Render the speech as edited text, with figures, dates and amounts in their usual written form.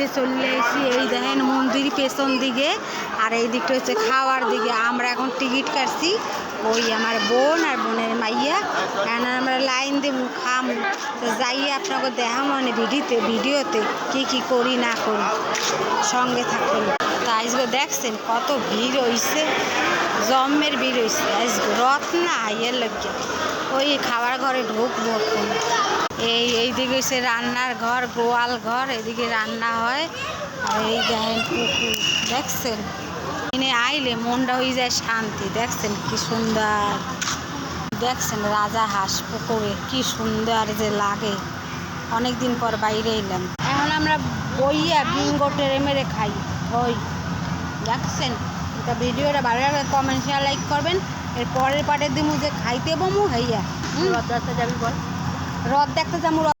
মন্দিরে চলে এসেছি। এই দেখেন মন্দির পেছন দিকে, আর এই দিকটা হচ্ছে খাওয়ার দিকে। আমরা এখন টিকিট কাটছি, ওই আমার বোন আর বোনের মাইয়া। এখন আমরা লাইন দেব, খাম যাইয়ে আপনাকে দেখা মানে ভিডিওতে কি করি না করি, সঙ্গে থাকুন। তা আজকে দেখছেন কত ভিড় হয়েছে, জম্মের ভিড় হয়েছে আজকে। রথ না হাইয়ের লোককে ওই খাবার ঘরে ঢুকবো। এইদিকে হচ্ছে রান্নার ঘর, গোয়াল ঘর, এদিকে রান্না হয়। আর এই দেখেন পুকুর, দেখছেন এনে আইলে মনটা হয়ে যায় শান্তি। দেখছেন কি সুন্দর, দেখছেন রাজা হাঁস পুকুরে কি সুন্দর যে লাগে। অনেক দিন পর বাইরে এলাম। এখন আমরা বইয়া বিঙ্গো টেরে মেরে খাই ওই, দেখছেন। এটা ভিডিওটা ভালো লাগলে কমেন্ট শেয়ার লাইক করবেন। এর পরের পার্টের দিমু যে খাইতে বমু হইয়া। রথ দেখতে যাবি বল? রথ দেখতে যাবো।